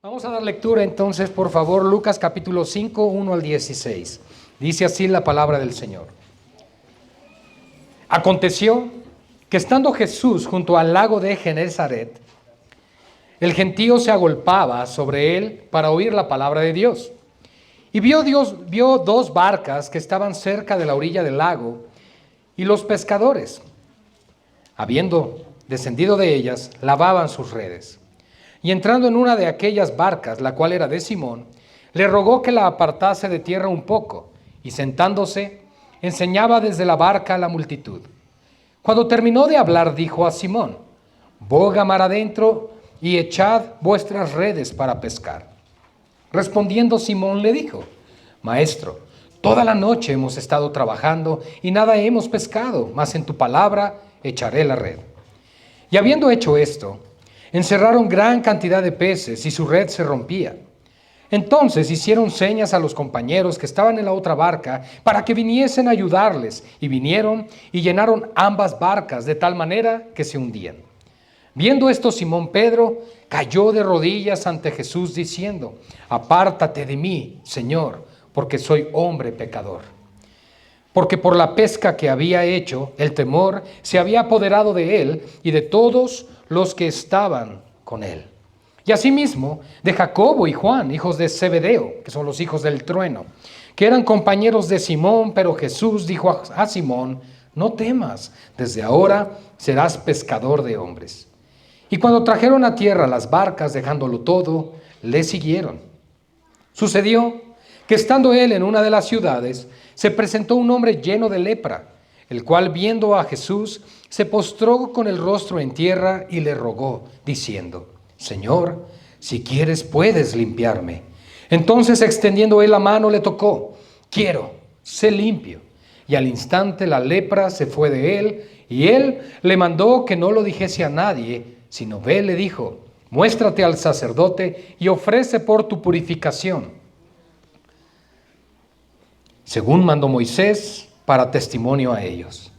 Vamos a dar lectura entonces, por favor, Lucas capítulo 5, 1 al 16. Dice así la palabra del Señor. Aconteció que estando Jesús junto al lago de Genesaret, el gentío se agolpaba sobre él para oír la palabra de Dios. Y vio dos barcas que estaban cerca de la orilla del lago, y los pescadores, habiendo descendido de ellas, lavaban sus redes. Y entrando en una de aquellas barcas, la cual era de Simón, le rogó que la apartase de tierra un poco, y sentándose, enseñaba desde la barca a la multitud. Cuando terminó de hablar, dijo a Simón: boga mar adentro y echad vuestras redes para pescar. Respondiendo Simón le dijo: Maestro, toda la noche hemos estado trabajando y nada hemos pescado, mas en tu palabra echaré la red. Y habiendo hecho esto, encerraron gran cantidad de peces y su red se rompía. Entonces hicieron señas a los compañeros que estaban en la otra barca para que viniesen a ayudarles, y vinieron y llenaron ambas barcas de tal manera que se hundían. Viendo esto, Simón Pedro cayó de rodillas ante Jesús diciendo: apártate de mí, Señor, porque soy hombre pecador. Porque por la pesca que había hecho, el temor se había apoderado de él y de todos los que estaban con él. Y asimismo de Jacobo y Juan, hijos de Zebedeo, que son los hijos del trueno, que eran compañeros de Simón. Pero Jesús dijo a Simón: no temas, desde ahora serás pescador de hombres. Y cuando trajeron a tierra las barcas, dejándolo todo, le siguieron. Sucedió que estando él en una de las ciudades, se presentó un hombre lleno de lepra, el cual, viendo a Jesús, se postró con el rostro en tierra y le rogó, diciendo: Señor, si quieres puedes limpiarme. Entonces, extendiendo él la mano, le tocó: quiero, sé limpio. Y al instante la lepra se fue de él, y él le mandó que no lo dijese a nadie, sino ve, le dijo: muéstrate al sacerdote y ofrece por tu purificación, según mandó Moisés, para testimonio a ellos.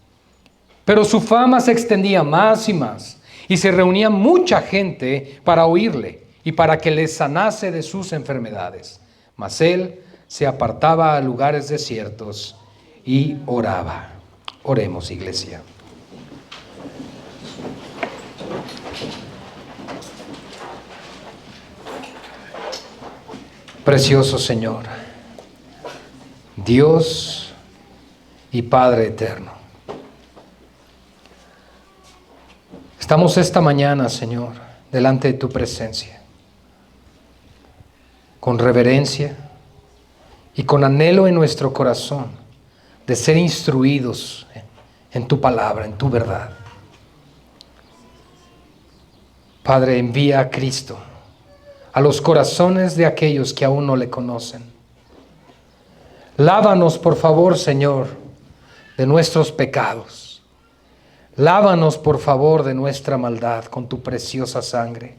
Pero su fama se extendía más y más, y se reunía mucha gente para oírle y para que les sanase de sus enfermedades. Mas él se apartaba a lugares desiertos y oraba. Oremos, iglesia. Precioso Señor, Dios y Padre eterno, estamos esta mañana, Señor, delante de tu presencia, con reverencia y con anhelo en nuestro corazón de ser instruidos en tu palabra, en tu verdad. Padre, envía a Cristo a los corazones de aquellos que aún no le conocen. Lávanos, por favor, Señor, de nuestros pecados. Lávanos, por favor, de nuestra maldad con tu preciosa sangre.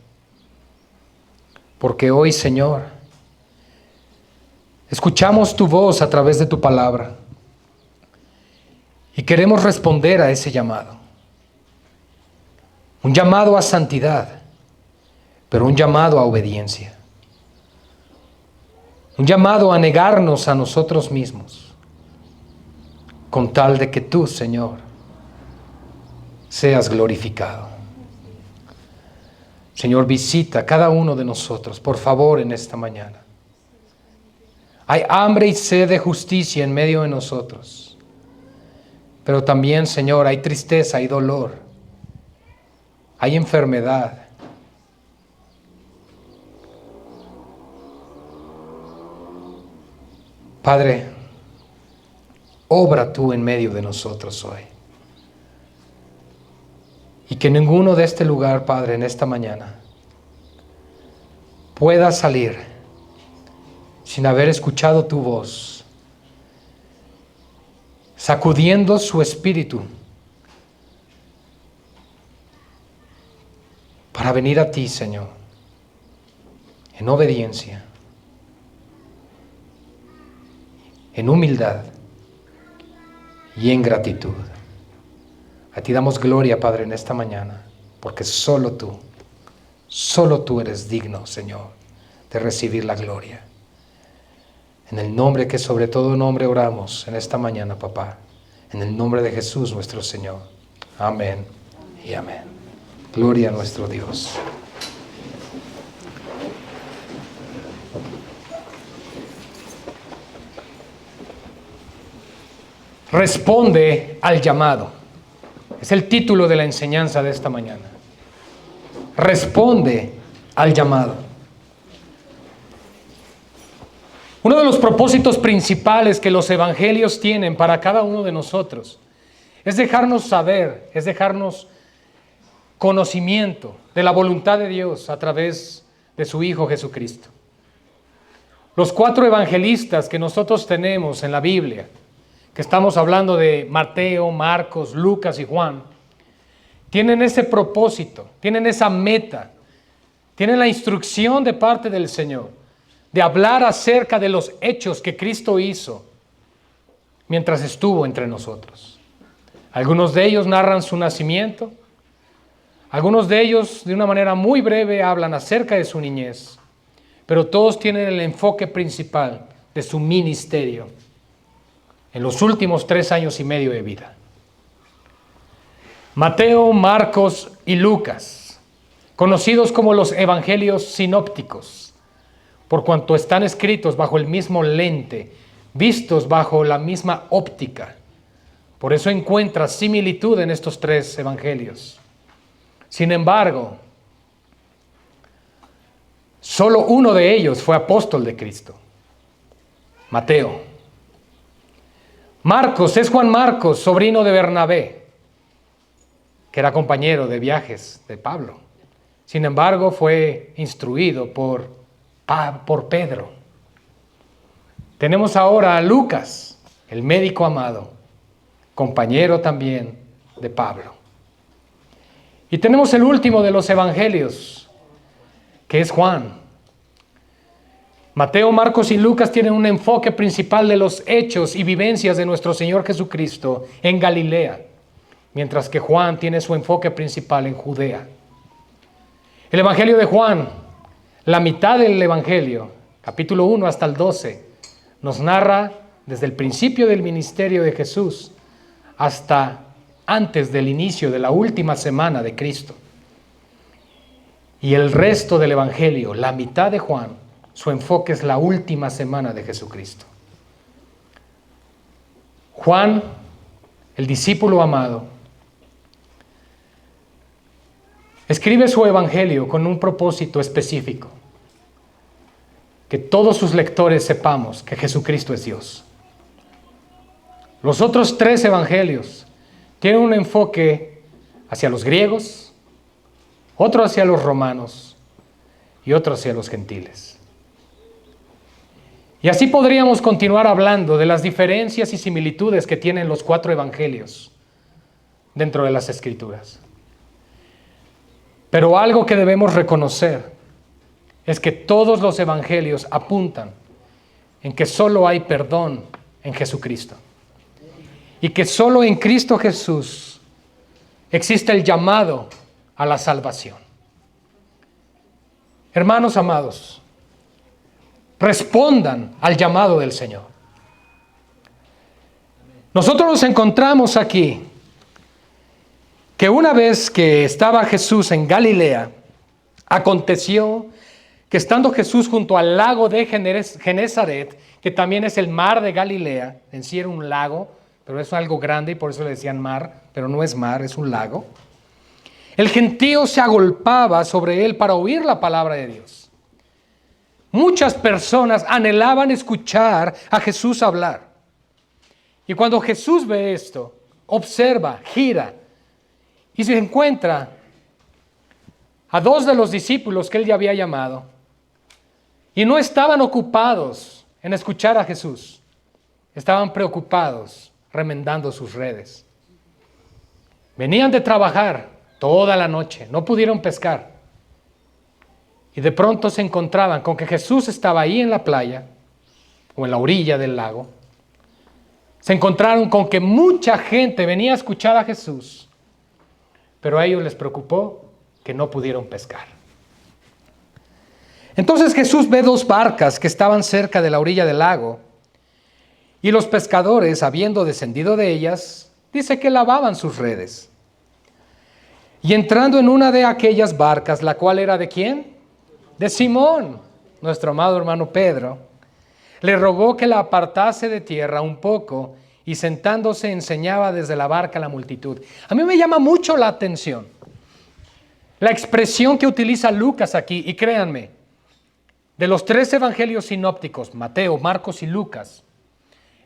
Porque hoy, Señor, escuchamos tu voz a través de tu palabra y queremos responder a ese llamado. Un llamado a santidad, pero un llamado a obediencia. Un llamado a negarnos a nosotros mismos, con tal de que tú, Señor, seas glorificado. Señor, visita a cada uno de nosotros, por favor, en esta mañana. Hay hambre y sed de justicia en medio de nosotros, pero también, Señor, hay tristeza, hay dolor, hay enfermedad. Padre, obra tú en medio de nosotros hoy. Y que ninguno de este lugar, Padre, en esta mañana pueda salir sin haber escuchado tu voz, sacudiendo su espíritu para venir a ti, Señor, en obediencia, en humildad y en gratitud. A ti damos gloria, Padre, en esta mañana, porque solo tú eres digno, Señor, de recibir la gloria. En el nombre que sobre todo nombre oramos en esta mañana, papá. En el nombre de Jesús nuestro Señor. Amén y amén. Gloria a nuestro Dios. Responde al llamado. Es el título de la enseñanza de esta mañana. Responde al llamado. Uno de los propósitos principales que los evangelios tienen para cada uno de nosotros es dejarnos saber, es dejarnos conocimiento de la voluntad de Dios a través de su Hijo Jesucristo. Los 4 evangelistas que nosotros tenemos en la Biblia, que estamos hablando de Mateo, Marcos, Lucas y Juan, tienen ese propósito, tienen esa meta, tienen la instrucción de parte del Señor de hablar acerca de los hechos que Cristo hizo mientras estuvo entre nosotros. Algunos de ellos narran su nacimiento, algunos de ellos de una manera muy breve hablan acerca de su niñez, pero todos tienen el enfoque principal de su ministerio en los últimos 3 años y medio de vida. Mateo, Marcos y Lucas, conocidos como los evangelios sinópticos, por cuanto están escritos bajo el mismo lente, vistos bajo la misma óptica. Por eso encuentras similitud en estos 3 evangelios. Sin embargo, solo uno de ellos fue apóstol de Cristo, Mateo. Marcos es Juan Marcos, sobrino de Bernabé, que era compañero de viajes de Pablo. Sin embargo, fue instruido por Pedro. Tenemos ahora a Lucas, el médico amado, compañero también de Pablo. Y tenemos el último de los evangelios, que es Juan. Mateo, Marcos y Lucas tienen un enfoque principal de los hechos y vivencias de nuestro Señor Jesucristo en Galilea, mientras que Juan tiene su enfoque principal en Judea. El evangelio de Juan, la mitad del evangelio, capítulo 1 hasta el 12, nos narra desde el principio del ministerio de Jesús hasta antes del inicio de la última semana de Cristo. Y el resto del evangelio, la mitad de Juan, su enfoque es la última semana de Jesucristo. Juan, el discípulo amado, escribe su evangelio con un propósito específico: que todos sus lectores sepamos que Jesucristo es Dios. Los otros 3 evangelios tienen un enfoque hacia los griegos, otro hacia los romanos y otro hacia los gentiles. Y así podríamos continuar hablando de las diferencias y similitudes que tienen los 4 evangelios dentro de las Escrituras. Pero algo que debemos reconocer es que todos los evangelios apuntan en que solo hay perdón en Jesucristo. Y que solo en Cristo Jesús existe el llamado a la salvación. Hermanos amados, respondan al llamado del Señor. Nosotros nos encontramos aquí que una vez que estaba Jesús en Galilea, aconteció que estando Jesús junto al lago de Genezaret, que también es el mar de Galilea, en sí era un lago, pero es algo grande y por eso le decían mar, pero no es mar, es un lago. El gentío se agolpaba sobre él para oír la palabra de Dios. Muchas personas anhelaban escuchar a Jesús hablar. Y cuando Jesús ve esto, observa, gira y se encuentra a 2 de los discípulos que él ya había llamado. Y no estaban ocupados en escuchar a Jesús. Estaban preocupados remendando sus redes. Venían de trabajar toda la noche, no pudieron pescar. Y de pronto se encontraban con que Jesús estaba ahí en la playa o en la orilla del lago. Se encontraron con que mucha gente venía a escuchar a Jesús, pero a ellos les preocupó que no pudieron pescar. Entonces Jesús ve 2 barcas que estaban cerca de la orilla del lago, y los pescadores, habiendo descendido de ellas, dice que lavaban sus redes. Y entrando en una de aquellas barcas, la cual era ¿de quién? De Simón, nuestro amado hermano Pedro, le rogó que la apartase de tierra un poco, y sentándose enseñaba desde la barca a la multitud. A mí me llama mucho la atención la expresión que utiliza Lucas aquí, y créanme, de los 3 evangelios sinópticos, Mateo, Marcos y Lucas,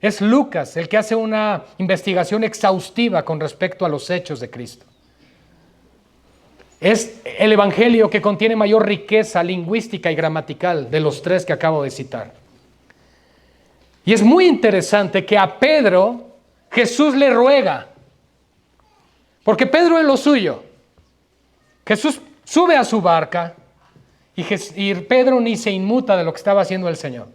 es Lucas el que hace una investigación exhaustiva con respecto a los hechos de Cristo. Es el evangelio que contiene mayor riqueza lingüística y gramatical de los 3 que acabo de citar. Y es muy interesante que a Pedro Jesús le ruega, porque Pedro es lo suyo. Jesús sube a su barca y Pedro ni se inmuta de lo que estaba haciendo el Señor.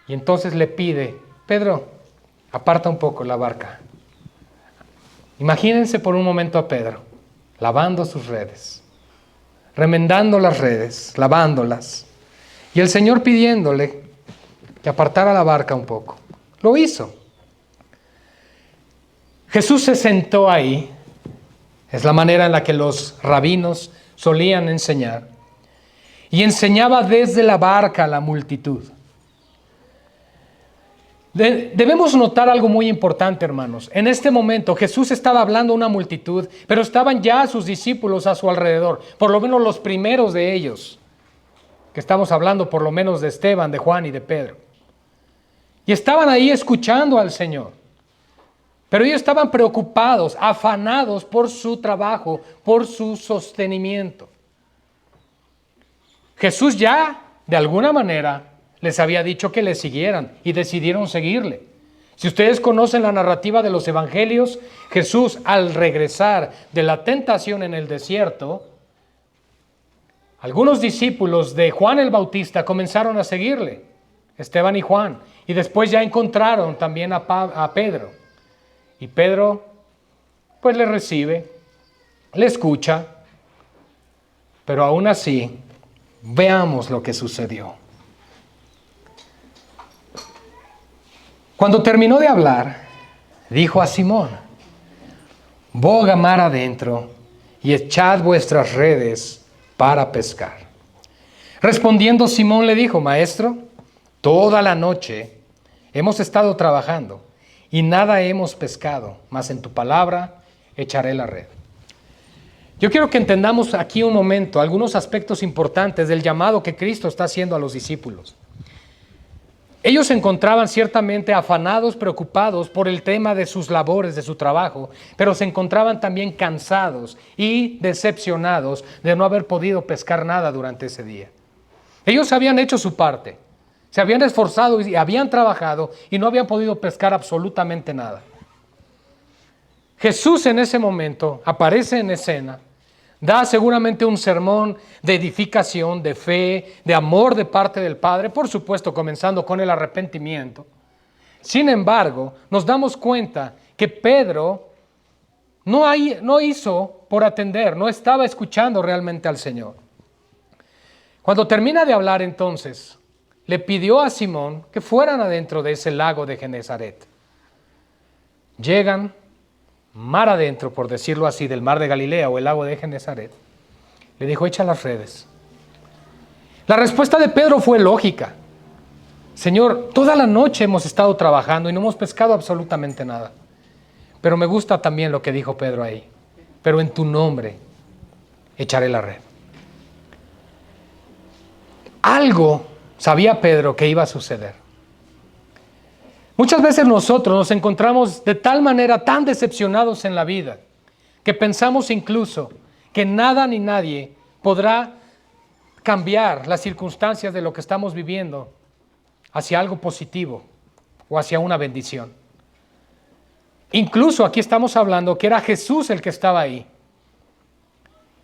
Y entonces le pide, Pedro, aparta un poco la barca. Imagínense por un momento a Pedro lavando sus redes, remendando las redes, lavándolas, y el Señor pidiéndole que apartara la barca un poco. Lo hizo. Jesús se sentó ahí. Es la manera en la que los rabinos solían enseñar. Y enseñaba desde la barca a la multitud. Debemos notar algo muy importante, hermanos. En este momento Jesús estaba hablando a una multitud, pero estaban ya sus discípulos a su alrededor, por lo menos los primeros de ellos, que estamos hablando por lo menos de Esteban, de Juan y de Pedro. Y estaban ahí escuchando al Señor. Pero ellos estaban preocupados, afanados por su trabajo, por su sostenimiento. Jesús ya, de alguna manera, les había dicho que le siguieran y decidieron seguirle. Si ustedes conocen la narrativa de los evangelios, Jesús, al regresar de la tentación en el desierto, algunos discípulos de Juan el Bautista comenzaron a seguirle, Esteban y Juan, y después ya encontraron también a Pedro. Y Pedro, pues le recibe, le escucha, pero aún así, veamos lo que sucedió. Cuando terminó de hablar, dijo a Simón, boga mar adentro y echad vuestras redes para pescar. Respondiendo Simón le dijo, Maestro, toda la noche hemos estado trabajando y nada hemos pescado, mas en tu palabra echaré la red. Yo quiero que entendamos aquí un momento algunos aspectos importantes del llamado que Cristo está haciendo a los discípulos. Ellos se encontraban ciertamente afanados, preocupados por el tema de sus labores, de su trabajo, pero se encontraban también cansados y decepcionados de no haber podido pescar nada durante ese día. Ellos habían hecho su parte, se habían esforzado y habían trabajado y no habían podido pescar absolutamente nada. Jesús en ese momento aparece en escena, da seguramente un sermón de edificación, de fe, de amor de parte del Padre, por supuesto comenzando con el arrepentimiento. Sin embargo, nos damos cuenta que Pedro no hizo por atender, no estaba escuchando realmente al Señor. Cuando termina de hablar entonces, le pidió a Simón que fueran adentro de ese lago de Genesaret. Llegan mar adentro, por decirlo así, del mar de Galilea o el lago de Genesaret. Le dijo, echa las redes. La respuesta de Pedro fue lógica. Señor, toda la noche hemos estado trabajando y no hemos pescado absolutamente nada. Pero me gusta también lo que dijo Pedro ahí. Pero en tu nombre echaré la red. Algo sabía Pedro que iba a suceder. Muchas veces nosotros nos encontramos de tal manera tan decepcionados en la vida que pensamos incluso que nada ni nadie podrá cambiar las circunstancias de lo que estamos viviendo hacia algo positivo o hacia una bendición. Incluso aquí estamos hablando que era Jesús el que estaba ahí.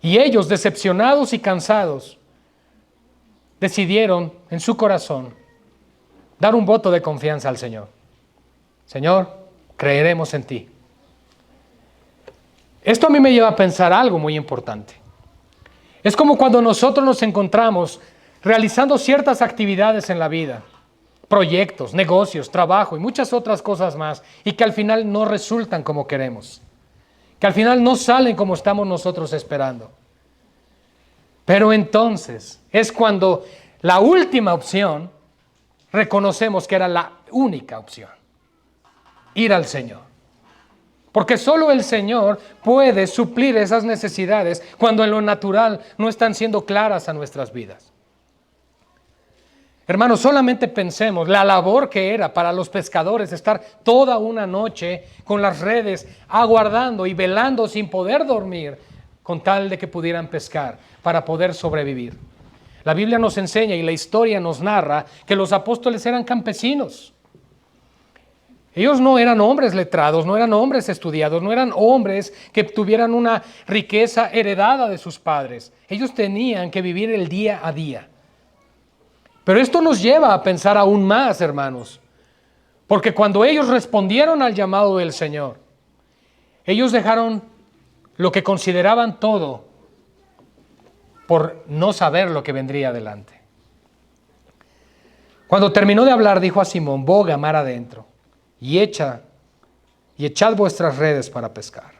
Y ellos, decepcionados y cansados, decidieron en su corazón dar un voto de confianza al Señor. Señor, creeremos en ti. Esto a mí me lleva a pensar algo muy importante. Es como cuando nosotros nos encontramos realizando ciertas actividades en la vida, proyectos, negocios, trabajo y muchas otras cosas más, y que al final no resultan como queremos, que al final no salen como estamos nosotros esperando. Pero entonces es cuando la última opción reconocemos que era la única opción, ir al Señor. Porque solo el Señor puede suplir esas necesidades cuando en lo natural no están siendo claras a nuestras vidas. Hermanos, solamente pensemos la labor que era para los pescadores estar toda una noche con las redes aguardando y velando sin poder dormir con tal de que pudieran pescar para poder sobrevivir. La Biblia nos enseña y la historia nos narra que los apóstoles eran campesinos. Ellos no eran hombres letrados, no eran hombres estudiados, no eran hombres que tuvieran una riqueza heredada de sus padres. Ellos tenían que vivir el día a día. Pero esto nos lleva a pensar aún más, hermanos, porque cuando ellos respondieron al llamado del Señor, ellos dejaron lo que consideraban todo por no saber lo que vendría adelante. Cuando terminó de hablar, dijo a Simón: boga mar adentro y echad vuestras redes para pescar.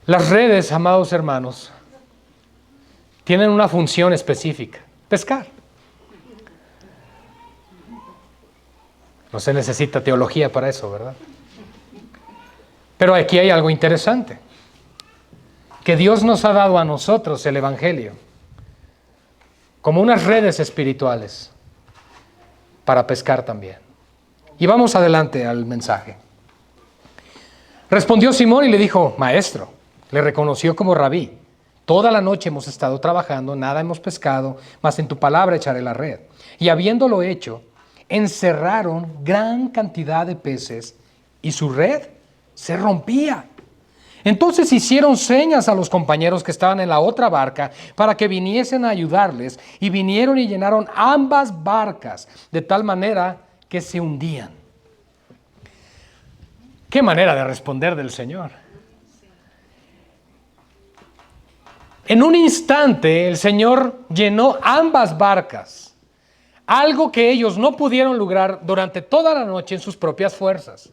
Las redes, amados hermanos, tienen una función específica: pescar. No se necesita teología para eso, ¿verdad? Pero aquí hay algo interesante, que Dios nos ha dado a nosotros el Evangelio como unas redes espirituales para pescar también. Y vamos adelante al mensaje. Respondió Simón y le dijo: Maestro. Le reconoció como rabí. Toda la noche hemos estado trabajando, nada hemos pescado, mas en tu palabra echaré la red. Y habiéndolo hecho, encerraron gran cantidad de peces y su red se rompía. Entonces hicieron señas a los compañeros que estaban en la otra barca para que viniesen a ayudarles, y vinieron y llenaron ambas barcas de tal manera que se hundían. Qué manera de responder del Señor. En un instante el Señor llenó ambas barcas, algo que ellos no pudieron lograr durante toda la noche en sus propias fuerzas.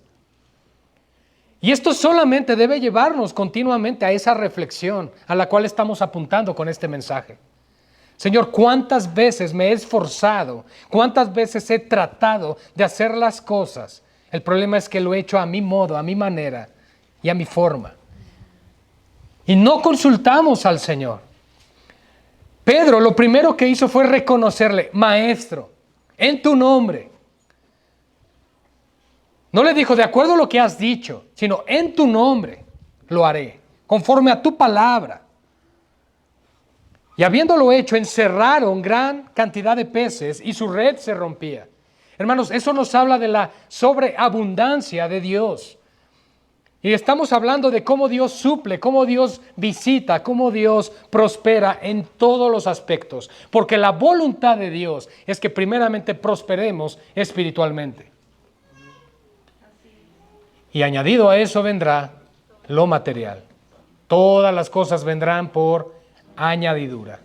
Y esto solamente debe llevarnos continuamente a esa reflexión a la cual estamos apuntando con este mensaje. Señor, ¿cuántas veces me he esforzado? ¿Cuántas veces he tratado de hacer las cosas? El problema es que lo he hecho a mi modo, a mi manera y a mi forma. Y no consultamos al Señor. Pedro lo primero que hizo fue reconocerle: Maestro, en tu nombre. No le dijo: de acuerdo a lo que has dicho, sino: en tu nombre lo haré, conforme a tu palabra. Y habiéndolo hecho, encerraron gran cantidad de peces y su red se rompía. Hermanos, eso nos habla de la sobreabundancia de Dios. Y estamos hablando de cómo Dios suple, cómo Dios visita, cómo Dios prospera en todos los aspectos. Porque la voluntad de Dios es que primeramente prosperemos espiritualmente. Y añadido a eso vendrá lo material. Todas las cosas vendrán por añadidura.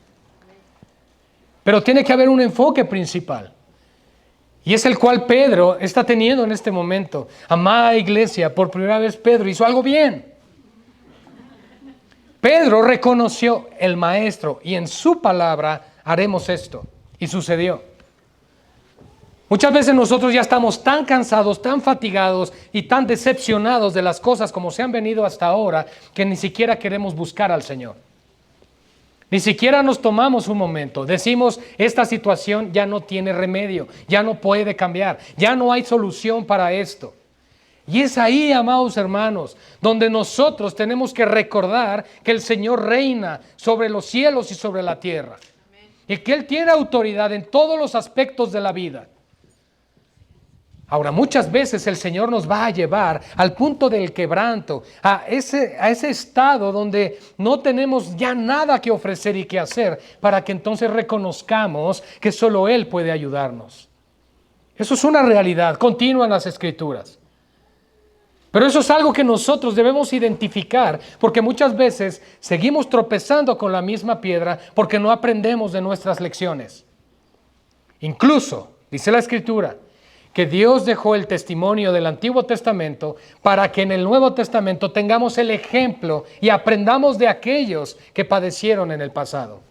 Pero tiene que haber un enfoque principal. Y es el cual Pedro está teniendo en este momento. Amada iglesia, por primera vez Pedro hizo algo bien. Pedro reconoció el Maestro y en su palabra haremos esto. Y sucedió. Muchas veces nosotros ya estamos tan cansados, tan fatigados y tan decepcionados de las cosas como se han venido hasta ahora, que ni siquiera queremos buscar al Señor. Ni siquiera nos tomamos un momento. Decimos: esta situación ya no tiene remedio, ya no puede cambiar, ya no hay solución para esto. Y es ahí, amados hermanos, donde nosotros tenemos que recordar que el Señor reina sobre los cielos y sobre la tierra. Y que Él tiene autoridad en todos los aspectos de la vida. Ahora, muchas veces el Señor nos va a llevar al punto del quebranto, a ese estado donde no tenemos ya nada que ofrecer y que hacer, para que entonces reconozcamos que solo Él puede ayudarnos. Eso es una realidad continua en las Escrituras. Pero eso es algo que nosotros debemos identificar, porque muchas veces seguimos tropezando con la misma piedra porque no aprendemos de nuestras lecciones. Incluso, dice la Escritura, que Dios dejó el testimonio del Antiguo Testamento para que en el Nuevo Testamento tengamos el ejemplo y aprendamos de aquellos que padecieron en el pasado.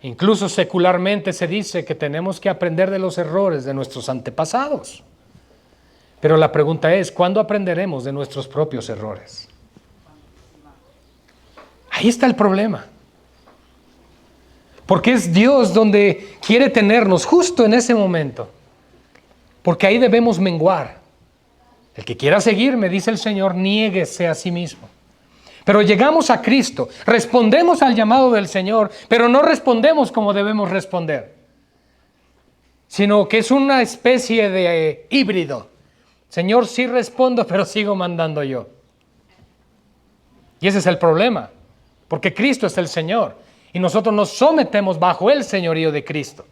Incluso secularmente se dice que tenemos que aprender de los errores de nuestros antepasados. Pero la pregunta es, ¿cuándo aprenderemos de nuestros propios errores? Ahí está el problema. Porque es Dios donde quiere tenernos justo en ese momento. Porque ahí debemos menguar. El que quiera seguirme, dice el Señor, niéguese a sí mismo. Pero llegamos a Cristo, respondemos al llamado del Señor, pero no respondemos como debemos responder, sino que es una especie de híbrido. Señor, sí respondo, pero sigo mandando yo. Y ese es el problema, porque Cristo es el Señor y nosotros nos sometemos bajo el señorío de Cristo.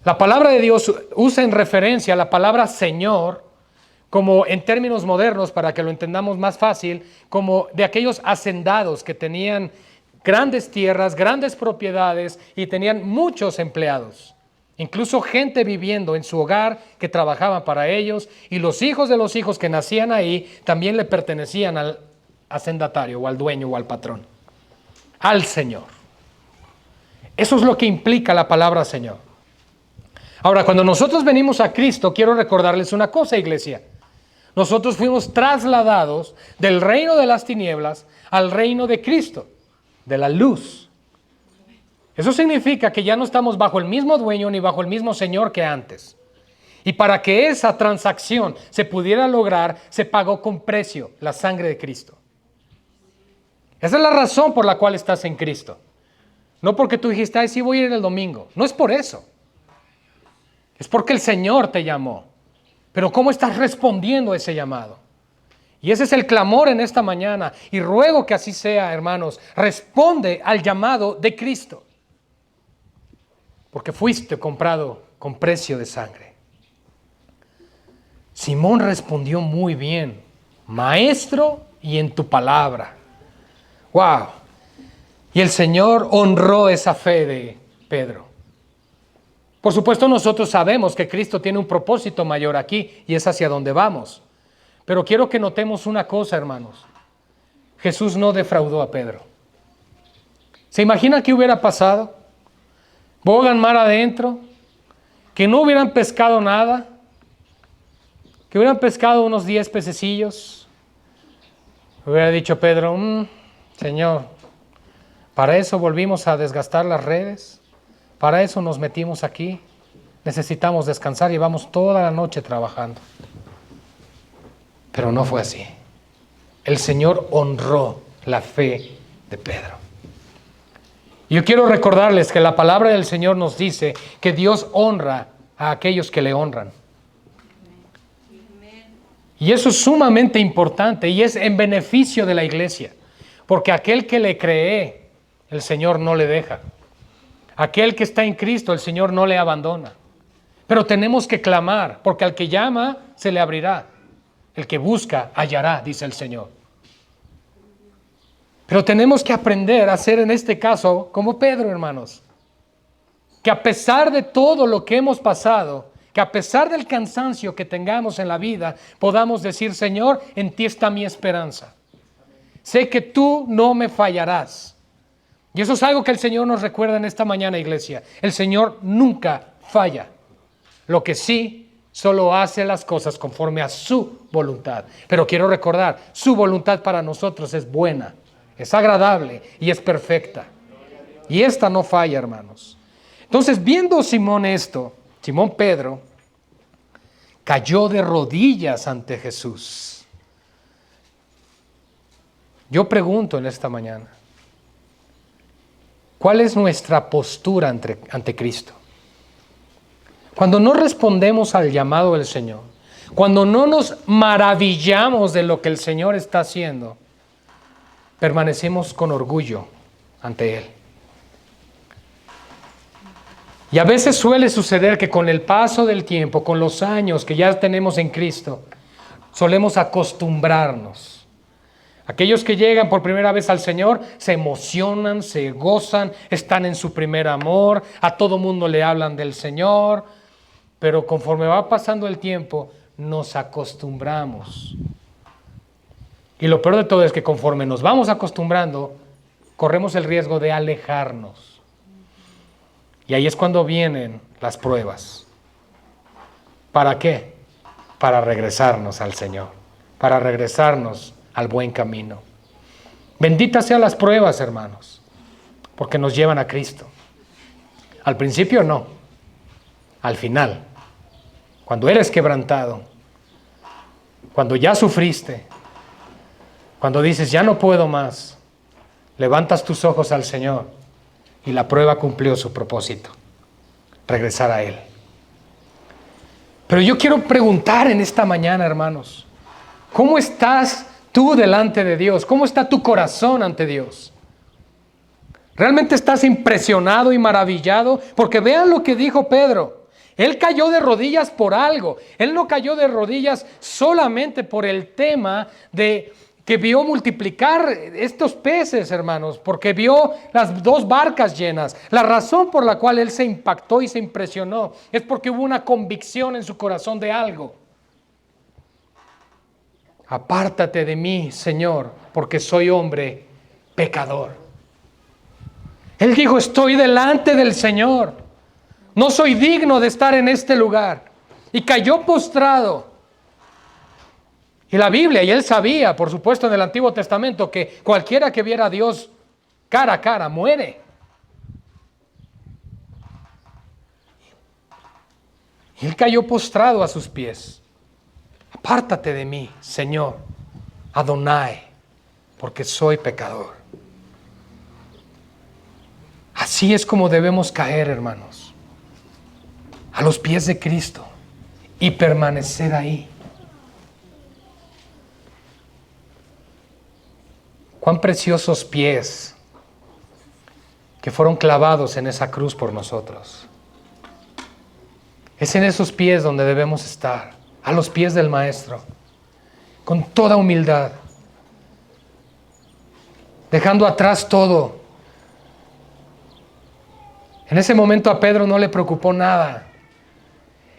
La palabra de Dios usa en referencia a la palabra Señor, como en términos modernos, para que lo entendamos más fácil, como de aquellos hacendados que tenían grandes tierras, grandes propiedades y tenían muchos empleados. Incluso gente viviendo en su hogar que trabajaba para ellos, y los hijos de los hijos que nacían ahí también le pertenecían al hacendatario o al dueño o al patrón, al Señor. Eso es lo que implica la palabra Señor. Ahora, cuando nosotros venimos a Cristo, quiero recordarles una cosa, iglesia. Nosotros fuimos trasladados del reino de las tinieblas al reino de Cristo, de la luz. Eso significa que ya no estamos bajo el mismo dueño ni bajo el mismo Señor que antes. Y para que esa transacción se pudiera lograr, se pagó con precio la sangre de Cristo. Esa es la razón por la cual estás en Cristo. No porque tú dijiste, ay, sí voy a ir el domingo. No es por eso. Es porque el Señor te llamó. Pero ¿cómo estás respondiendo a ese llamado? Y ese es el clamor en esta mañana. Y ruego que así sea, hermanos. Responde al llamado de Cristo. Porque fuiste comprado con precio de sangre. Simón respondió muy bien. Maestro, y en tu palabra. ¡Wow! Y el Señor honró esa fe de Pedro. Por supuesto, nosotros sabemos que Cristo tiene un propósito mayor aquí y es hacia donde vamos. Pero quiero que notemos una cosa, hermanos. Jesús no defraudó a Pedro. ¿Se imagina qué hubiera pasado? Bogan mar adentro, que no hubieran pescado nada, que hubieran pescado unos 10 pececillos. Hubiera dicho Pedro, Señor, para eso volvimos a desgastar las redes. Para eso nos metimos aquí, necesitamos descansar, llevamos toda la noche trabajando. Pero no fue así. El Señor honró la fe de Pedro. Yo quiero recordarles que la palabra del Señor nos dice que Dios honra a aquellos que le honran. Y eso es sumamente importante y es en beneficio de la iglesia, porque aquel que le cree, el Señor no le deja. Aquel que está en Cristo, el Señor no le abandona. Pero tenemos que clamar, porque al que llama, se le abrirá. El que busca, hallará, dice el Señor. Pero tenemos que aprender a ser en este caso como Pedro, hermanos. Que a pesar de todo lo que hemos pasado, que a pesar del cansancio que tengamos en la vida, podamos decir, Señor, en ti está mi esperanza. Sé que tú no me fallarás. Y eso es algo que el Señor nos recuerda en esta mañana, iglesia. El Señor nunca falla. Lo que sí, solo hace las cosas conforme a su voluntad. Pero quiero recordar, su voluntad para nosotros es buena, es agradable y es perfecta. Y esta no falla, hermanos. Entonces, viendo Simón esto, Simón Pedro cayó de rodillas ante Jesús. Yo pregunto en esta mañana, ¿cuál es nuestra postura ante Cristo? Cuando no respondemos al llamado del Señor, cuando no nos maravillamos de lo que el Señor está haciendo, permanecemos con orgullo ante Él. Y a veces suele suceder que con el paso del tiempo, con los años que ya tenemos en Cristo, solemos acostumbrarnos. Aquellos que llegan por primera vez al Señor se emocionan, se gozan, están en su primer amor, a todo mundo le hablan del Señor, pero conforme va pasando el tiempo, nos acostumbramos. Y lo peor de todo es que conforme nos vamos acostumbrando, corremos el riesgo de alejarnos. Y ahí es cuando vienen las pruebas. ¿Para qué? Para regresarnos al Señor, para regresarnos al buen camino. Benditas sean las pruebas, hermanos, porque nos llevan a Cristo. Al principio no, al final, cuando eres quebrantado, cuando ya sufriste, cuando dices ya no puedo más, levantas tus ojos al Señor y la prueba cumplió su propósito, regresar a Él. Pero yo quiero preguntar en esta mañana, hermanos, ¿cómo estás tú delante de Dios? ¿Cómo está tu corazón ante Dios? ¿Realmente estás impresionado y maravillado? Porque vean lo que dijo Pedro. Él cayó de rodillas por algo. Él no cayó de rodillas solamente por el tema de que vio multiplicar estos peces, hermanos, porque vio las 2 barcas llenas. La razón por la cual él se impactó y se impresionó es porque hubo una convicción en su corazón de algo. Apártate de mí, Señor, porque soy hombre pecador. Él dijo, estoy delante del Señor. No soy digno de estar en este lugar. Y cayó postrado. Y la Biblia, y él sabía, por supuesto, en el Antiguo Testamento, que cualquiera que viera a Dios cara a cara muere. Y él cayó postrado a sus pies. Apártate de mí, Señor, Adonai, porque soy pecador. Así es como debemos caer, hermanos, a los pies de Cristo y permanecer ahí. Cuán preciosos pies que fueron clavados en esa cruz por nosotros. Es en esos pies donde debemos estar, a los pies del Maestro, con toda humildad, dejando atrás todo. En ese momento a Pedro no le preocupó nada.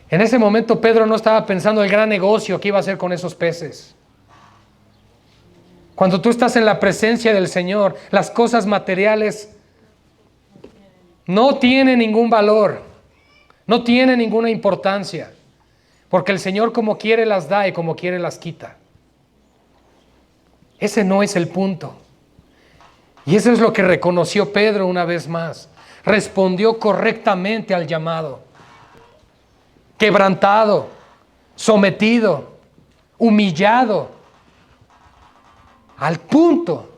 En ese momento Pedro no estaba pensando el gran negocio que iba a hacer con esos peces. Cuando tú estás en la presencia del Señor, las cosas materiales no tienen ningún valor, no tienen ninguna importancia, porque el Señor como quiere las da y como quiere las quita. Ese no es el punto. Y eso es lo que reconoció Pedro una vez más. Respondió correctamente al llamado. Quebrantado, sometido, humillado, al punto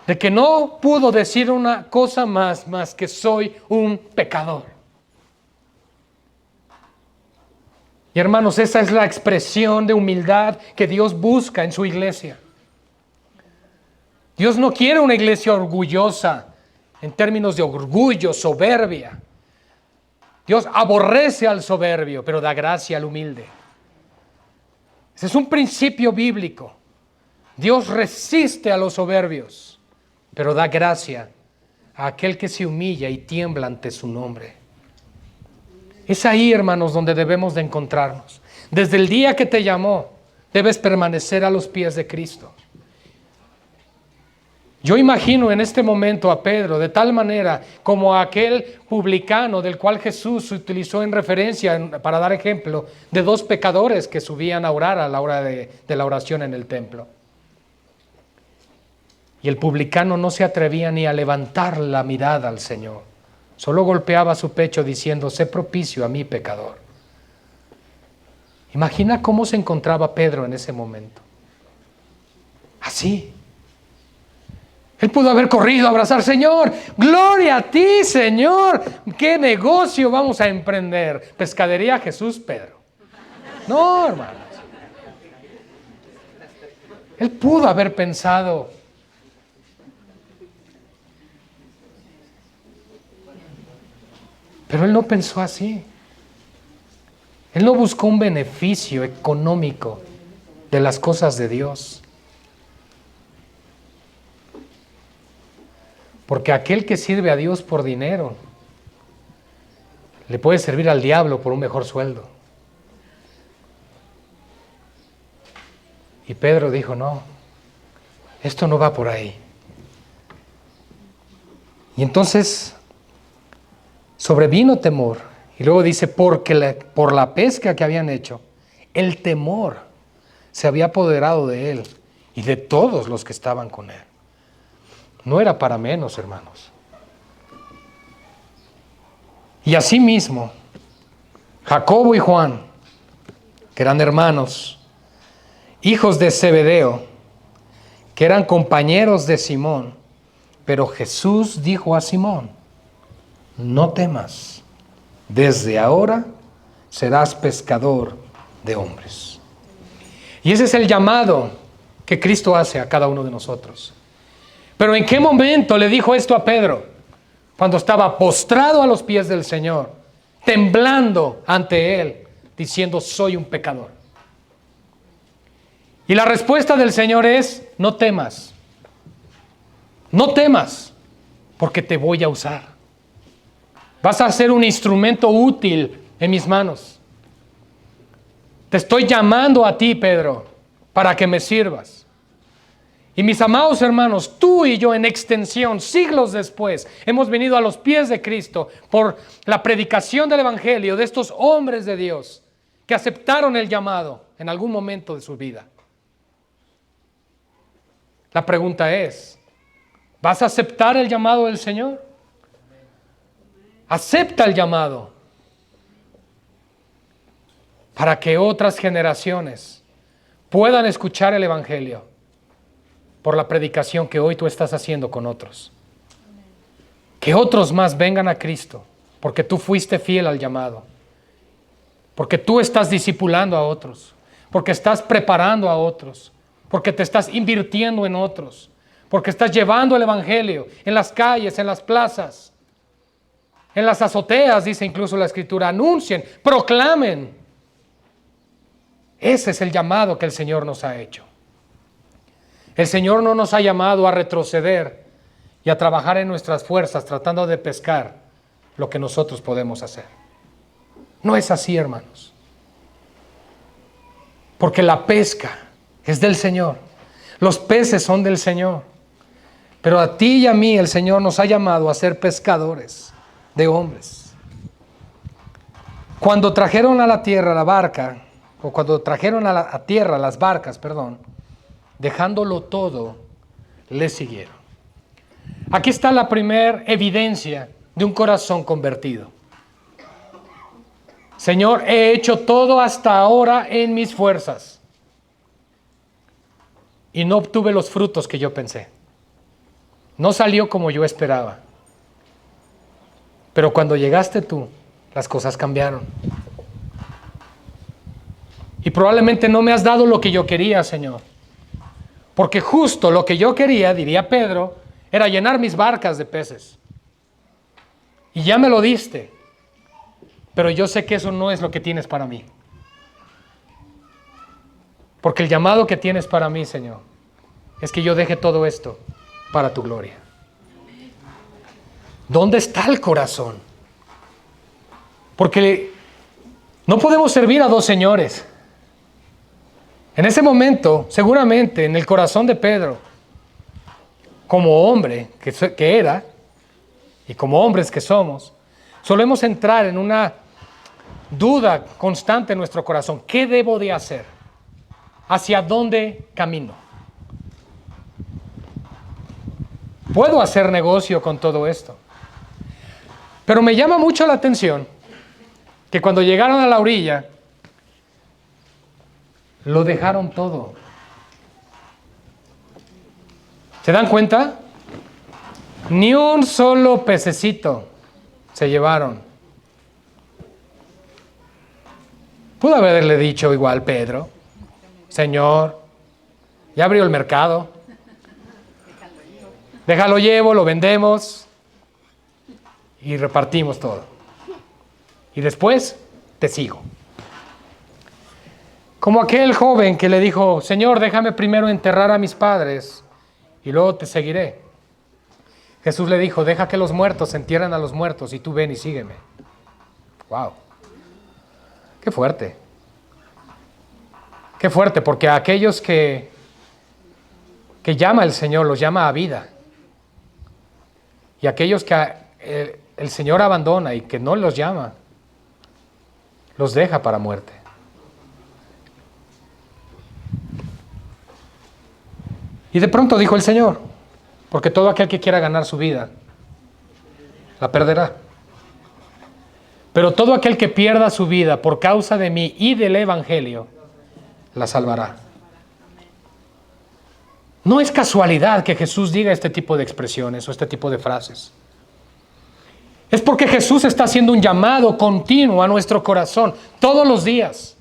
de que no pudo decir una cosa más que soy un pecador. Y hermanos, esa es la expresión de humildad que Dios busca en su iglesia. Dios no quiere una iglesia orgullosa en términos de orgullo, soberbia. Dios aborrece al soberbio, pero da gracia al humilde. Ese es un principio bíblico. Dios resiste a los soberbios, pero da gracia a aquel que se humilla y tiembla ante su nombre. Es ahí, hermanos, donde debemos de encontrarnos. Desde el día que te llamó, debes permanecer a los pies de Cristo. Yo imagino en este momento a Pedro de tal manera como a aquel publicano del cual Jesús utilizó en referencia para dar ejemplo de 2 pecadores que subían a orar a la hora de la oración en el templo. Y el publicano no se atrevía ni a levantar la mirada al Señor. Solo golpeaba su pecho diciendo, sé propicio a mi pecador. Imagina cómo se encontraba Pedro en ese momento. Así. Él pudo haber corrido a abrazar, Señor, gloria a ti, Señor. ¿Qué negocio vamos a emprender? Pescadería Jesús Pedro. No, hermanos. Él pudo haber pensado, pero él no pensó así. Él no buscó un beneficio económico de las cosas de Dios. Porque aquel que sirve a Dios por dinero, le puede servir al diablo por un mejor sueldo. Y Pedro dijo, no, esto no va por ahí. Y entonces sobrevino temor. Y luego dice, por la pesca que habían hecho, el temor se había apoderado de él y de todos los que estaban con él. No era para menos, hermanos. Y asimismo, Jacobo y Juan, que eran hermanos, hijos de Zebedeo, que eran compañeros de Simón, pero Jesús dijo a Simón, no temas, desde ahora serás pescador de hombres. Y ese es el llamado que Cristo hace a cada uno de nosotros. Pero ¿en qué momento le dijo esto a Pedro? Cuando estaba postrado a los pies del Señor, temblando ante Él, diciendo, soy un pecador. Y la respuesta del Señor es, no temas. No temas, porque te voy a usar. Vas a ser un instrumento útil en mis manos. Te estoy llamando a ti, Pedro, para que me sirvas. Y mis amados hermanos, tú y yo en extensión, siglos después, hemos venido a los pies de Cristo por la predicación del Evangelio de estos hombres de Dios que aceptaron el llamado en algún momento de su vida. La pregunta es, ¿vas a aceptar el llamado del Señor? Acepta el llamado para que otras generaciones puedan escuchar el Evangelio por la predicación que hoy tú estás haciendo con otros. Que otros más vengan a Cristo porque tú fuiste fiel al llamado, porque tú estás discipulando a otros, porque estás preparando a otros, porque te estás invirtiendo en otros, porque estás llevando el Evangelio en las calles, en las plazas, en las azoteas, dice incluso la Escritura, anuncien, proclamen. Ese es el llamado que el Señor nos ha hecho. El Señor no nos ha llamado a retroceder y a trabajar en nuestras fuerzas tratando de pescar lo que nosotros podemos hacer. No es así, hermanos. Porque la pesca es del Señor. Los peces son del Señor. Pero a ti y a mí el Señor nos ha llamado a ser pescadores de hombres. Cuando trajeron a la tierra la barca, o cuando trajeron a tierra las barcas, dejándolo todo, le siguieron. Aquí está la primera evidencia de un corazón convertido. Señor, he hecho todo hasta ahora en mis fuerzas y no obtuve los frutos que yo pensé. No salió como yo esperaba. Pero cuando llegaste tú, las cosas cambiaron. Y probablemente no me has dado lo que yo quería, Señor. Porque justo lo que yo quería, diría Pedro, era llenar mis barcas de peces. Y ya me lo diste. Pero yo sé que eso no es lo que tienes para mí. Porque el llamado que tienes para mí, Señor, es que yo deje todo esto para tu gloria. ¿Dónde está el corazón? Porque no podemos servir a dos señores. En ese momento, seguramente, en el corazón de Pedro, como hombre que era, y como hombres que somos, solemos entrar en una duda constante en nuestro corazón. ¿Qué debo de hacer? ¿Hacia dónde camino? ¿Puedo hacer negocio con todo esto? Pero me llama mucho la atención que cuando llegaron a la orilla, lo dejaron todo. ¿Se dan cuenta? Ni un solo pececito se llevaron. Pudo haberle dicho igual Pedro, Señor, ya abrió el mercado, déjalo llevo, lo vendemos y repartimos todo. Y después te sigo. Como aquel joven que le dijo, Señor, déjame primero enterrar a mis padres y luego te seguiré. Jesús le dijo, deja que los muertos entierren a los muertos y tú ven y sígueme. Wow. Qué fuerte. Qué fuerte, porque a aquellos que llama el Señor, los llama a vida. Y a aquellos que el Señor abandona y que no los llama, los deja para muerte. Y de pronto dijo el Señor, porque todo aquel que quiera ganar su vida, la perderá. Pero todo aquel que pierda su vida por causa de mí y del Evangelio, la salvará. No es casualidad que Jesús diga este tipo de expresiones o este tipo de frases. Es porque Jesús está haciendo un llamado continuo a nuestro corazón todos los días.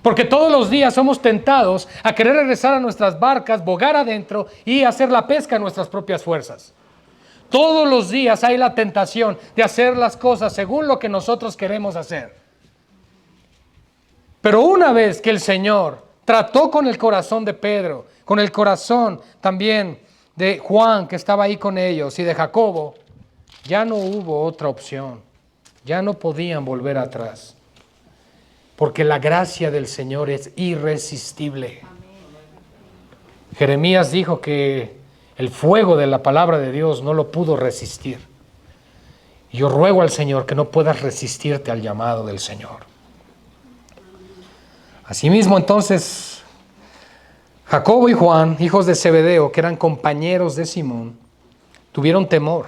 Porque todos los días somos tentados a querer regresar a nuestras barcas, bogar adentro y hacer la pesca en nuestras propias fuerzas. Todos los días hay la tentación de hacer las cosas según lo que nosotros queremos hacer. Pero una vez que el Señor trató con el corazón de Pedro, con el corazón también de Juan que estaba ahí con ellos y de Jacobo, ya no hubo otra opción. Ya no podían volver atrás. Porque la gracia del Señor es irresistible. Jeremías dijo que el fuego de la palabra de Dios no lo pudo resistir. Y yo ruego al Señor que no puedas resistirte al llamado del Señor. Asimismo, entonces, Jacobo y Juan, hijos de Zebedeo, que eran compañeros de Simón, tuvieron temor.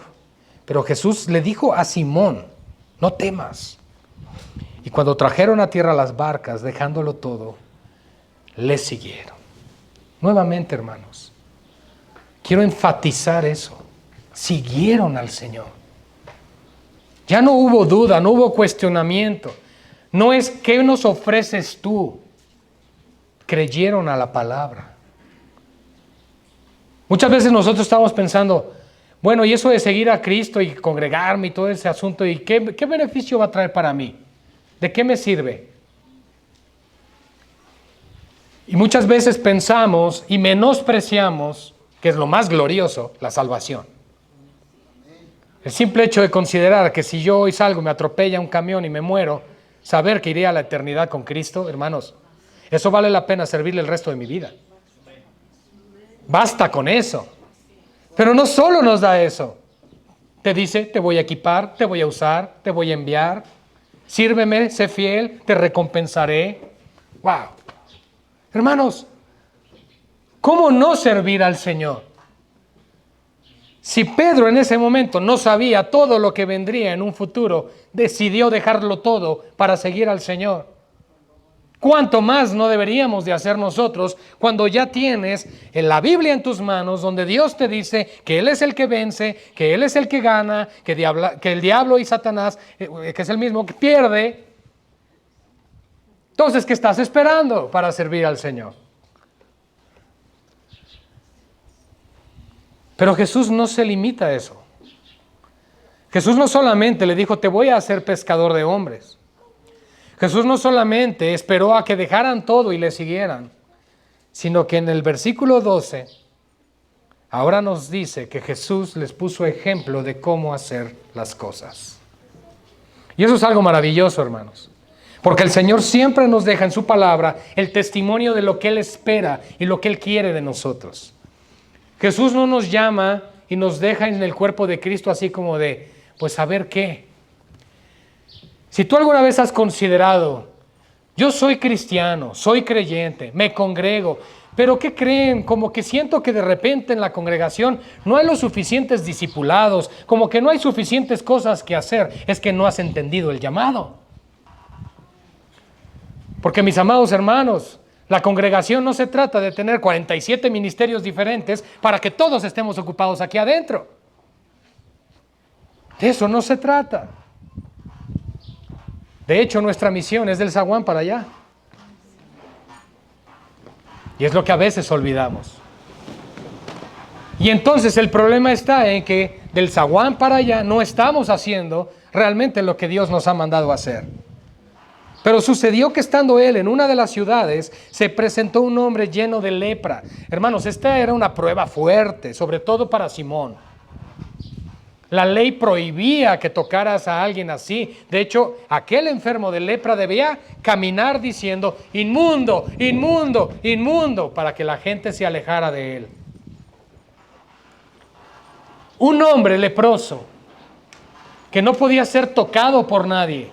Pero Jesús le dijo a Simón, no temas. Y cuando trajeron a tierra las barcas, dejándolo todo, le siguieron. Nuevamente, hermanos, quiero enfatizar eso. Siguieron al Señor. Ya no hubo duda, no hubo cuestionamiento. No es ¿qué nos ofreces tú? Creyeron a la palabra. Muchas veces nosotros estamos pensando, bueno, y eso de seguir a Cristo y congregarme y todo ese asunto, ¿y qué beneficio va a traer para mí? ¿De qué me sirve? Y muchas veces pensamos y menospreciamos, que es lo más glorioso, la salvación. El simple hecho de considerar que si yo hoy salgo, me atropella un camión y me muero, saber que iré a la eternidad con Cristo, hermanos, eso vale la pena servirle el resto de mi vida. Basta con eso. Pero no solo nos da eso. Te dice, te voy a equipar, te voy a usar, te voy a enviar. Sírveme, sé fiel, te recompensaré. ¡Wow! Hermanos, ¿cómo no servir al Señor? Si Pedro en ese momento no sabía todo lo que vendría en un futuro, decidió dejarlo todo para seguir al Señor. ¿Cuánto más no deberíamos de hacer nosotros cuando ya tienes en la Biblia en tus manos donde Dios te dice que Él es el que vence, que Él es el que gana, que el diablo y Satanás, que es el mismo que pierde? Entonces, ¿qué estás esperando para servir al Señor? Pero Jesús no se limita a eso. Jesús no solamente le dijo, te voy a hacer pescador de hombres. Jesús no solamente esperó a que dejaran todo y le siguieran, sino que en el versículo 12, ahora nos dice que Jesús les puso ejemplo de cómo hacer las cosas. Y eso es algo maravilloso, hermanos. Porque el Señor siempre nos deja en su palabra el testimonio de lo que Él espera y lo que Él quiere de nosotros. Jesús no nos llama y nos deja en el cuerpo de Cristo así como de, pues a ver qué. Si tú alguna vez has considerado, yo soy cristiano, soy creyente, me congrego, pero ¿qué creen? Como que siento que de repente en la congregación no hay los suficientes discipulados, como que no hay suficientes cosas que hacer, es que no has entendido el llamado. Porque mis amados hermanos, la congregación no se trata de tener 47 ministerios diferentes para que todos estemos ocupados aquí adentro. De eso no se trata. De hecho, nuestra misión es del zaguán para allá. Y es lo que a veces olvidamos. Y entonces el problema está en que del zaguán para allá no estamos haciendo realmente lo que Dios nos ha mandado a hacer. Pero sucedió que estando él en una de las ciudades, se presentó un hombre lleno de lepra. Hermanos, esta era una prueba fuerte, sobre todo para Simón. La ley prohibía que tocaras a alguien así. De hecho, aquel enfermo de lepra debía caminar diciendo, inmundo, inmundo, inmundo, para que la gente se alejara de él. Un hombre leproso que no podía ser tocado por nadie,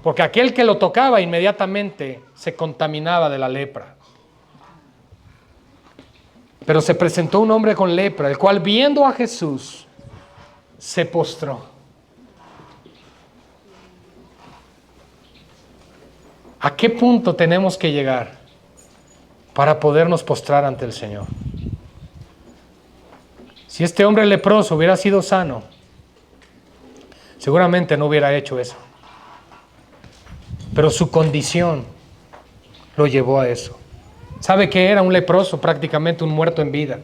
porque aquel que lo tocaba inmediatamente se contaminaba de la lepra. Pero se presentó un hombre con lepra, el cual viendo a Jesús, se postró. ¿A qué punto tenemos que llegar para podernos postrar ante el Señor? Si este hombre leproso hubiera sido sano, seguramente no hubiera hecho eso. Pero su condición lo llevó a eso. ¿Sabe qué era un leproso? Prácticamente un muerto en vida.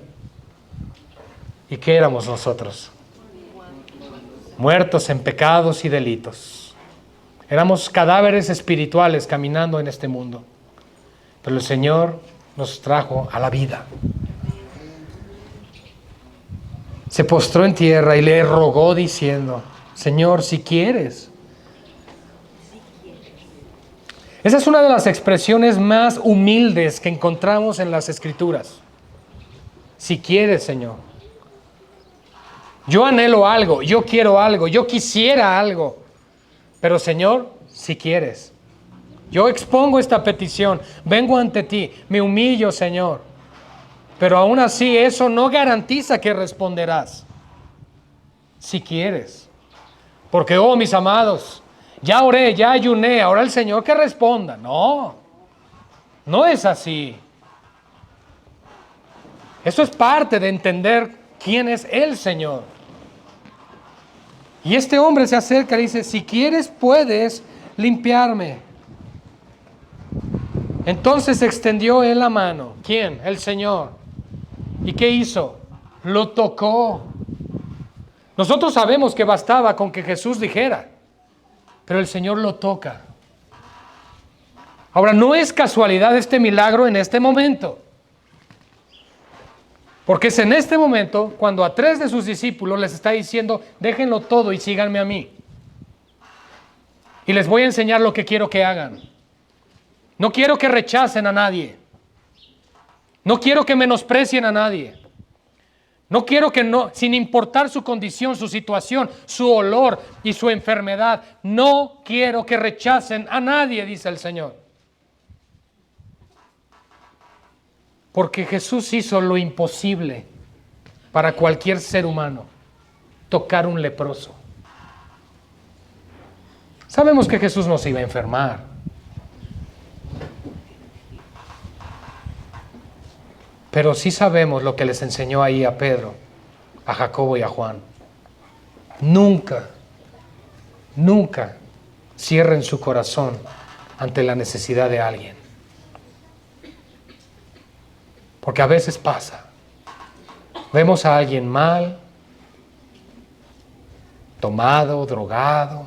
¿Y qué éramos nosotros? Muertos en pecados y delitos. Éramos cadáveres espirituales caminando en este mundo. Pero el Señor nos trajo a la vida. Se postró en tierra y le rogó diciendo, Señor, si quieres. Esa es una de las expresiones más humildes que encontramos en las Escrituras. Si quieres, Señor. Yo anhelo algo, yo quiero algo, yo quisiera algo. Pero Señor, si quieres. Yo expongo esta petición, vengo ante ti, me humillo, Señor. Pero aún así eso no garantiza que responderás. Si quieres. Porque, oh, mis amados, ya oré, ya ayuné, ahora el Señor que responda. No, no es así. Eso es parte de entender quién es el Señor. Y este hombre se acerca y dice, si quieres puedes limpiarme. Entonces extendió él la mano. ¿Quién? El Señor. ¿Y qué hizo? Lo tocó. Nosotros sabemos que bastaba con que Jesús dijera, pero el Señor lo toca. Ahora, no es casualidad este milagro en este momento. Porque es en este momento cuando a 3 de sus discípulos les está diciendo, déjenlo todo y síganme a mí. Y les voy a enseñar lo que quiero que hagan. No quiero que rechacen a nadie. No quiero que menosprecien a nadie. No quiero que sin importar su condición, su situación, su olor y su enfermedad, no quiero que rechacen a nadie, dice el Señor. Porque Jesús hizo lo imposible para cualquier ser humano, tocar un leproso. Sabemos que Jesús no se iba a enfermar. Pero sí sabemos lo que les enseñó ahí a Pedro, a Jacobo y a Juan. Nunca, nunca cierren su corazón ante la necesidad de alguien. Porque a veces pasa. Vemos a alguien mal, tomado, drogado,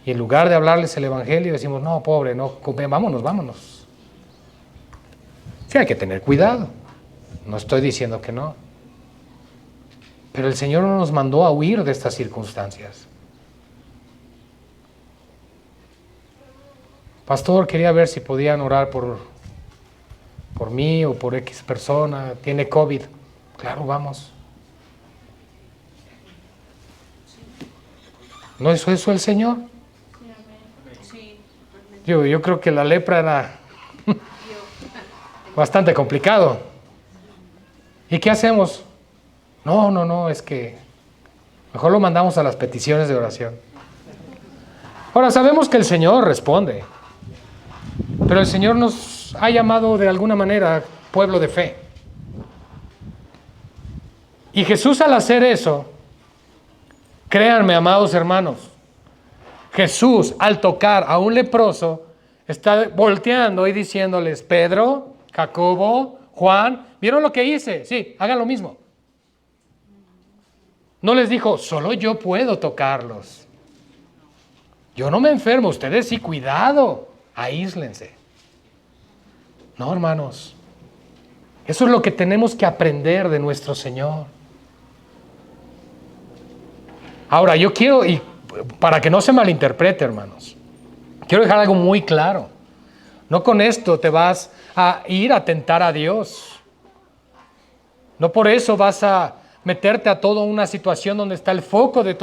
y en lugar de hablarles el evangelio decimos, no, pobre, no, vámonos, vámonos. Sí, hay que tener cuidado. No estoy diciendo que no. Pero el Señor no nos mandó a huir de estas circunstancias. Pastor, quería ver si podían orar por mí o por X persona, tiene COVID. Claro, vamos. ¿No hizo eso el Señor? Yo creo que la lepra era bastante complicado. ¿Y qué hacemos? No, es que mejor lo mandamos a las peticiones de oración. Ahora, sabemos que el Señor responde, pero el Señor nos ha llamado de alguna manera pueblo de fe. Y Jesús, al hacer eso, Créanme, amados hermanos, Jesús al tocar a un leproso está volteando y diciéndoles: Pedro, Jacobo, Juan, ¿vieron lo que hice? Sí, hagan lo mismo. No les dijo: solo yo puedo tocarlos. Yo no me enfermo, ustedes sí, cuidado, aíslense. No, hermanos, eso es lo que tenemos que aprender de nuestro Señor. Ahora, yo quiero, y para que no se malinterprete, hermanos, quiero dejar algo muy claro. No con esto te vas a ir a tentar a Dios. No por eso vas a meterte a toda una situación donde está el foco de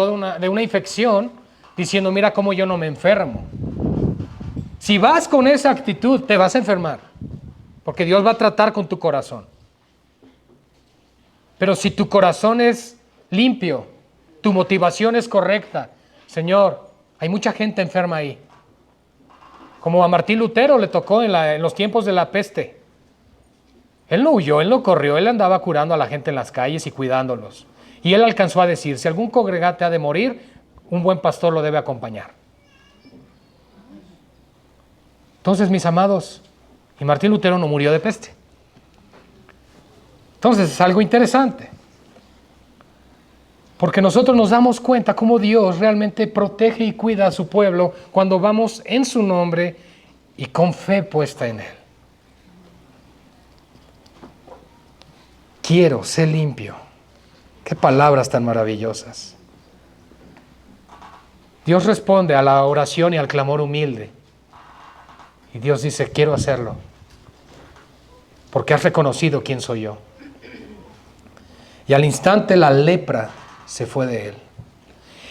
una infección, diciendo: mira cómo yo no me enfermo. Si vas con esa actitud, te vas a enfermar, porque Dios va a tratar con tu corazón. Pero si tu corazón es limpio, tu motivación es correcta: Señor, hay mucha gente enferma ahí. Como a Martín Lutero le tocó en los tiempos de la peste. Él no huyó, él no corrió, él andaba curando a la gente en las calles y cuidándolos. Y él alcanzó a decir: si algún congregante ha de morir, un buen pastor lo debe acompañar. Entonces, mis amados, y Martín Lutero no murió de peste. Entonces es algo interesante, porque nosotros nos damos cuenta cómo Dios realmente protege y cuida a su pueblo cuando vamos en su nombre y con fe puesta en Él. Quiero ser limpio. Qué palabras tan maravillosas. Dios responde a la oración y al clamor humilde. Y Dios dice: quiero hacerlo, porque has reconocido quién soy yo. Y al instante la lepra se fue de él.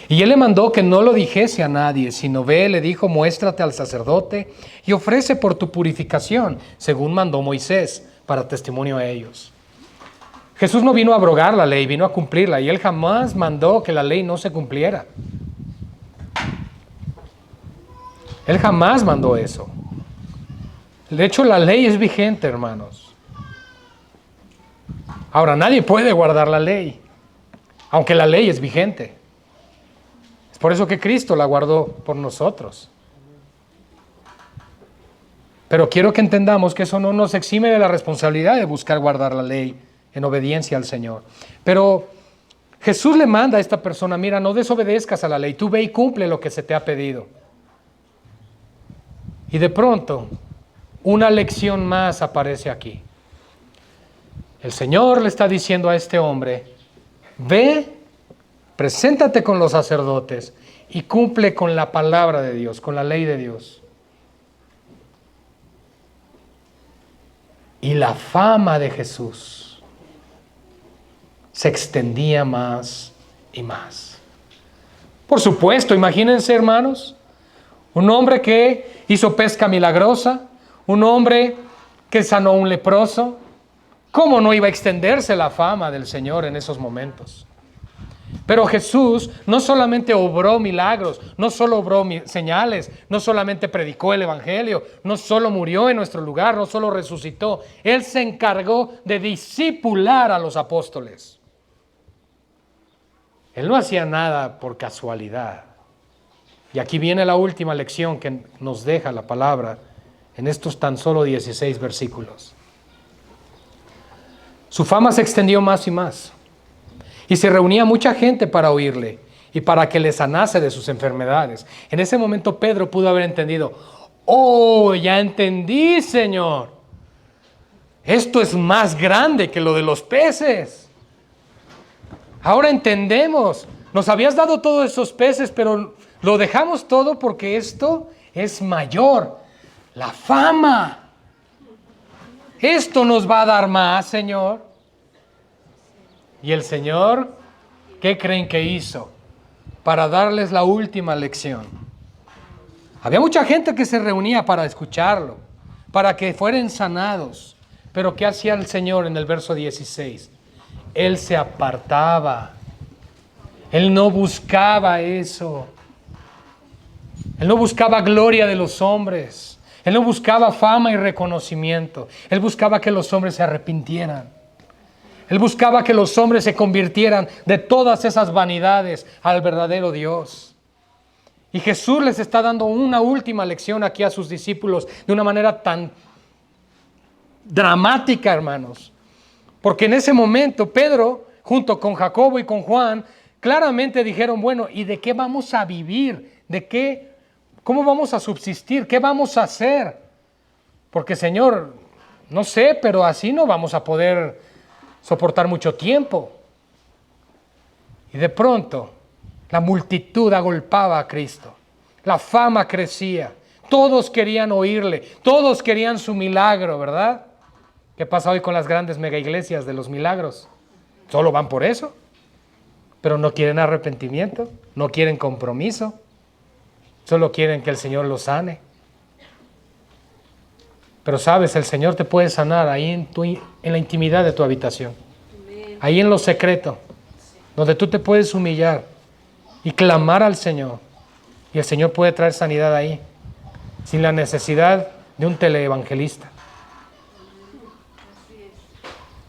Y él le mandó que no lo dijese a nadie, sino ve, le dijo: muéstrate al sacerdote y ofrece por tu purificación, según mandó Moisés, para testimonio a ellos. Jesús no vino a abrogar la ley, vino a cumplirla, y él jamás mandó que la ley no se cumpliera. Él jamás mandó eso. De hecho, la ley es vigente, hermanos. Ahora, nadie puede guardar la ley, aunque la ley es vigente. Es por eso que Cristo la guardó por nosotros. Pero quiero que entendamos que eso no nos exime de la responsabilidad de buscar guardar la ley en obediencia al Señor. Pero Jesús le manda a esta persona: mira, no desobedezcas a la ley, tú ve y cumple lo que se te ha pedido. Y de pronto, una lección más aparece aquí. El Señor le está diciendo a este hombre: ve, preséntate con los sacerdotes y cumple con la palabra de Dios, con la ley de Dios. Y la fama de Jesús se extendía más y más. Por supuesto, imagínense, hermanos, un hombre que hizo pesca milagrosa, un hombre que sanó a un leproso. ¿Cómo no iba a extenderse la fama del Señor en esos momentos? Pero Jesús no solamente obró milagros, no solo obró señales, no solamente predicó el evangelio, no solo murió en nuestro lugar, no solo resucitó. Él se encargó de discipular a los apóstoles. Él no hacía nada por casualidad. Y aquí viene la última lección que nos deja la palabra en estos tan solo 16 versículos. Su fama se extendió más y más, y se reunía mucha gente para oírle y para que le sanase de sus enfermedades. En ese momento Pedro pudo haber entendido: oh, ya entendí, Señor. Esto es más grande que lo de los peces. Ahora entendemos. Nos habías dado todos esos peces, pero lo dejamos todo porque esto es mayor. La fama. Esto nos va a dar más, Señor. Y el Señor, ¿qué creen que hizo para darles la última lección? Había mucha gente que se reunía para escucharlo, para que fueran sanados. Pero ¿qué hacía el Señor en el verso 16? Él se apartaba. Él no buscaba eso. Él no buscaba gloria de los hombres. Él no buscaba fama y reconocimiento. Él buscaba que los hombres se arrepintieran. Él buscaba que los hombres se convirtieran de todas esas vanidades al verdadero Dios. Y Jesús les está dando una última lección aquí a sus discípulos de una manera tan dramática, hermanos. Porque en ese momento Pedro, junto con Jacobo y con Juan, claramente dijeron, bueno, ¿y de qué vamos a vivir? ¿De qué? ¿Cómo vamos a subsistir? ¿Qué vamos a hacer? Porque, Señor, no sé, pero así no vamos a poder soportar mucho tiempo. Y de pronto, la multitud agolpaba a Cristo. La fama crecía. Todos querían oírle. Todos querían su milagro, ¿verdad? ¿Qué pasa hoy con las grandes mega iglesias de los milagros? Solo van por eso. Pero no quieren arrepentimiento. No quieren compromiso. Solo quieren que el Señor los sane. Pero sabes, el Señor te puede sanar ahí en la intimidad de tu habitación. Ahí en lo secreto. Donde tú te puedes humillar y clamar al Señor. Y el Señor puede traer sanidad ahí, sin la necesidad de un teleevangelista.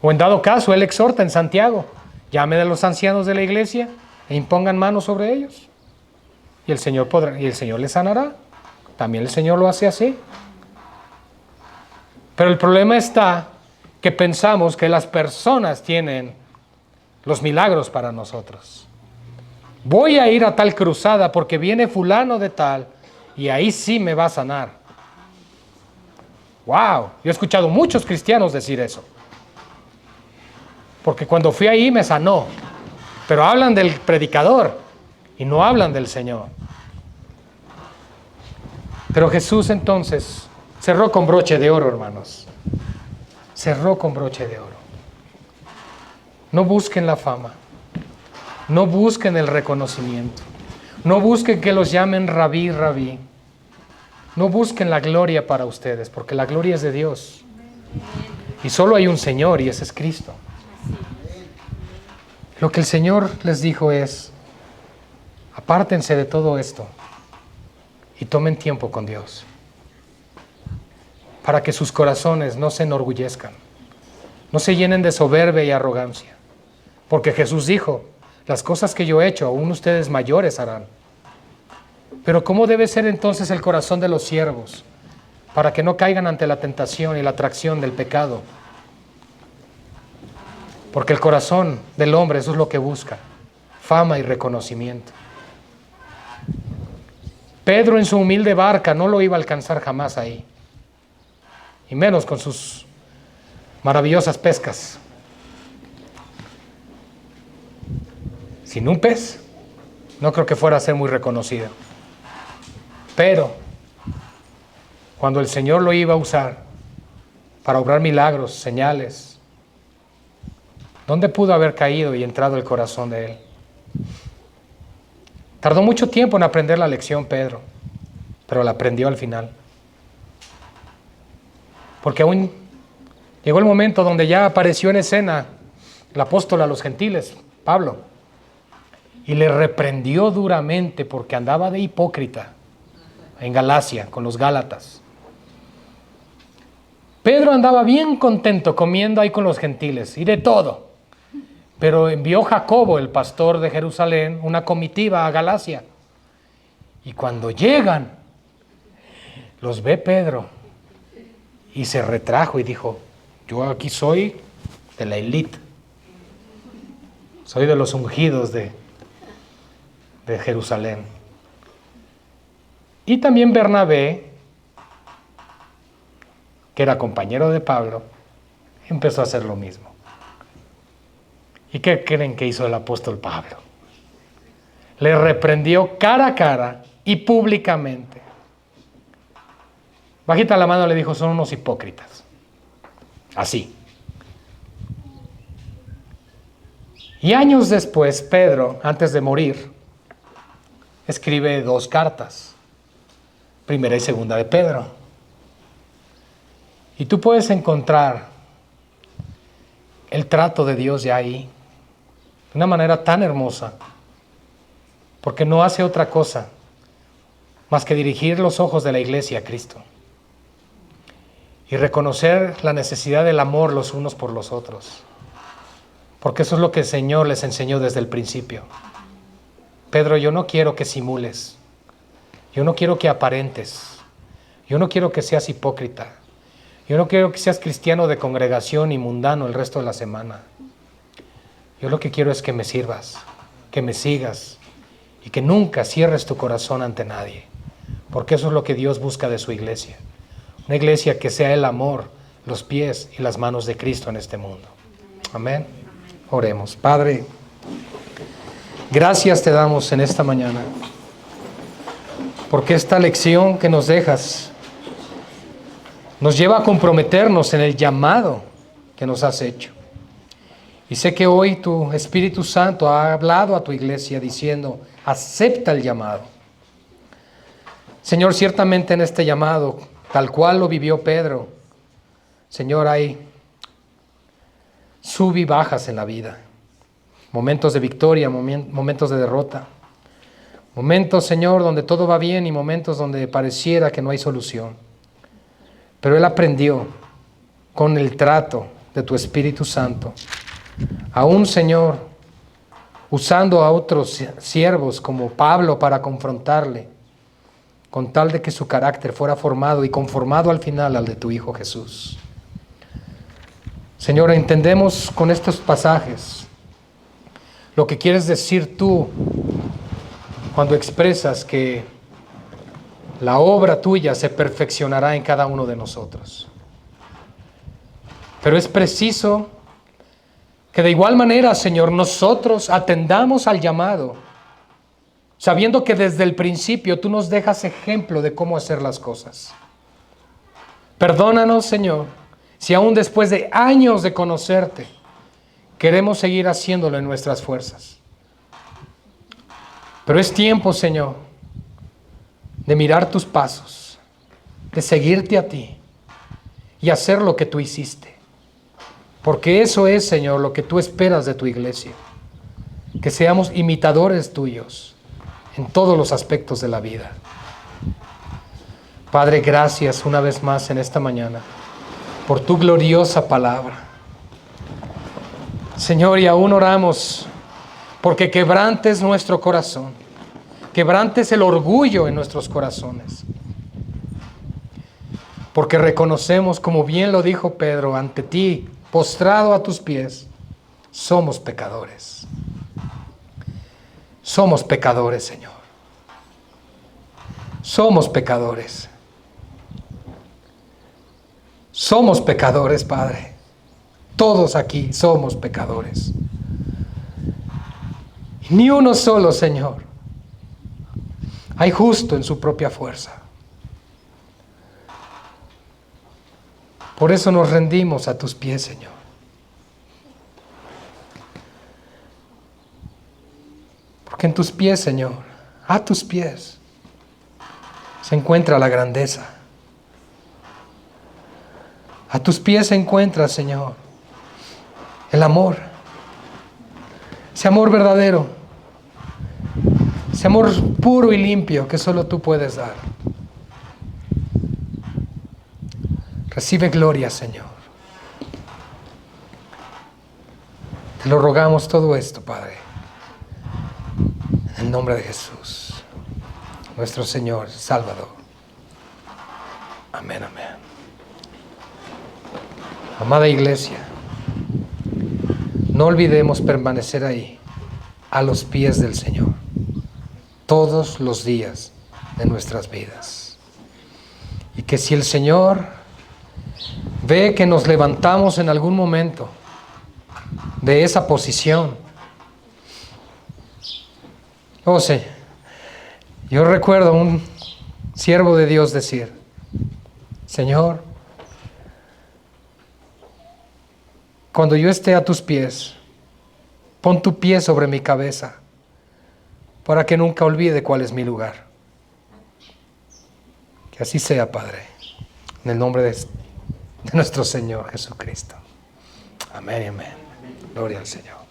O en dado caso, Él exhorta en Santiago, llame a los ancianos de la iglesia e impongan manos sobre ellos. Y el Señor podrá, y el Señor les sanará. También el Señor lo hace así. Pero el problema está que pensamos que las personas tienen los milagros para nosotros. Voy a ir a tal cruzada porque viene fulano de tal y ahí sí me va a sanar. ¡Wow! Yo he escuchado muchos cristianos decir eso. Porque cuando fui ahí me sanó. Pero hablan del predicador y no hablan del Señor. Pero Jesús entonces cerró con broche de oro, hermanos. Cerró con broche de oro. No busquen la fama. No busquen el reconocimiento. No busquen que los llamen rabí, rabí. No busquen la gloria para ustedes, porque la gloria es de Dios. Y solo hay un Señor, y ese es Cristo. Lo que el Señor les dijo es, apártense de todo esto y tomen tiempo con Dios, para que sus corazones no se enorgullezcan, no se llenen de soberbia y arrogancia. Porque Jesús dijo, las cosas que yo he hecho, aún ustedes mayores harán. Pero ¿cómo debe ser entonces el corazón de los siervos? Para que no caigan ante la tentación y la atracción del pecado. Porque el corazón del hombre eso es lo que busca, fama y reconocimiento. Pedro en su humilde barca no lo iba a alcanzar jamás ahí. Y menos con sus maravillosas pescas. Sin un pez, no creo que fuera a ser muy reconocido. Pero, cuando el Señor lo iba a usar para obrar milagros, señales, ¿dónde pudo haber caído y entrado el corazón de él? Tardó mucho tiempo en aprender la lección Pedro, pero la aprendió al final. Porque aún llegó el momento donde ya apareció en escena el apóstol a los gentiles, Pablo. Y le reprendió duramente porque andaba de hipócrita en Galacia con los Gálatas. Pedro andaba bien contento comiendo ahí con los gentiles y de todo. Pero envió Jacobo, el pastor de Jerusalén, una comitiva a Galacia. Y cuando llegan, los ve Pedro y se retrajo y dijo, yo aquí soy de la élite. Soy de los ungidos de Jerusalén. Y también Bernabé, que era compañero de Pablo, empezó a hacer lo mismo. ¿Y qué creen que hizo el apóstol Pablo? Le reprendió cara a cara y públicamente. Bajita la mano le dijo, son unos hipócritas. Así. Y años después, Pedro, antes de morir, escribe 2 cartas, primera y segunda de Pedro. Y tú puedes encontrar el trato de Dios ya ahí, de una manera tan hermosa, porque no hace otra cosa más que dirigir los ojos de la iglesia a Cristo y reconocer la necesidad del amor los unos por los otros. Porque eso es lo que el Señor les enseñó desde el principio. Pedro, yo no quiero que simules. Yo no quiero que aparentes. Yo no quiero que seas hipócrita. Yo no quiero que seas cristiano de congregación y mundano el resto de la semana. Yo lo que quiero es que me sirvas, que me sigas y que nunca cierres tu corazón ante nadie. Porque eso es lo que Dios busca de su iglesia. Una iglesia que sea el amor, los pies y las manos de Cristo en este mundo. Amén. Oremos. Padre, gracias te damos en esta mañana, porque esta lección que nos dejas nos lleva a comprometernos en el llamado que nos has hecho. Y sé que hoy tu Espíritu Santo ha hablado a tu iglesia diciendo, acepta el llamado. Señor, ciertamente en este llamado, tal cual lo vivió Pedro, Señor, hay sub y bajas en la vida. Momentos de victoria, momentos de derrota. Momentos, Señor, donde todo va bien y momentos donde pareciera que no hay solución. Pero él aprendió con el trato de tu Espíritu Santo, aún, Señor, usando a otros siervos como Pablo para confrontarle, con tal de que su carácter fuera formado y conformado al final al de tu Hijo Jesús. Señor, entendemos con estos pasajes lo que quieres decir tú cuando expresas que la obra tuya se perfeccionará en cada uno de nosotros. Pero es preciso que de igual manera, Señor, nosotros atendamos al llamado, sabiendo que desde el principio tú nos dejas ejemplo de cómo hacer las cosas. Perdónanos, Señor, si aún después de años de conocerte, queremos seguir haciéndolo en nuestras fuerzas. Pero es tiempo, Señor, de mirar tus pasos, de seguirte a ti y hacer lo que tú hiciste. Porque eso es, Señor, lo que tú esperas de tu iglesia. Que seamos imitadores tuyos en todos los aspectos de la vida. Padre, gracias una vez más en esta mañana por tu gloriosa palabra. Señor, y aún oramos porque quebrantes nuestro corazón, quebrantes el orgullo en nuestros corazones. Porque reconocemos, como bien lo dijo Pedro, ante ti, postrado a tus pies, somos pecadores. Somos pecadores, Señor. Somos pecadores. Somos pecadores, Padre. Todos aquí somos pecadores. Ni uno solo, Señor. Hay justo en su propia fuerza. Por eso nos rendimos a tus pies, Señor. Porque en tus pies, Señor, a tus pies, se encuentra la grandeza. A tus pies se encuentra, Señor, el amor. Ese amor verdadero. Ese amor puro y limpio que solo tú puedes dar. Recibe gloria, Señor. Te lo rogamos todo esto, Padre. En el nombre de Jesús, nuestro Señor, Salvador. Amén, amén. Amada iglesia, no olvidemos permanecer ahí, a los pies del Señor, todos los días de nuestras vidas. Y que si el Señor ve que nos levantamos en algún momento de esa posición, yo recuerdo a un siervo de Dios decir, Señor, cuando yo esté a tus pies, pon tu pie sobre mi cabeza para que nunca olvide cuál es mi lugar. Que así sea, Padre, en el nombre de nuestro Señor Jesucristo. Amén y amén. Gloria al Señor.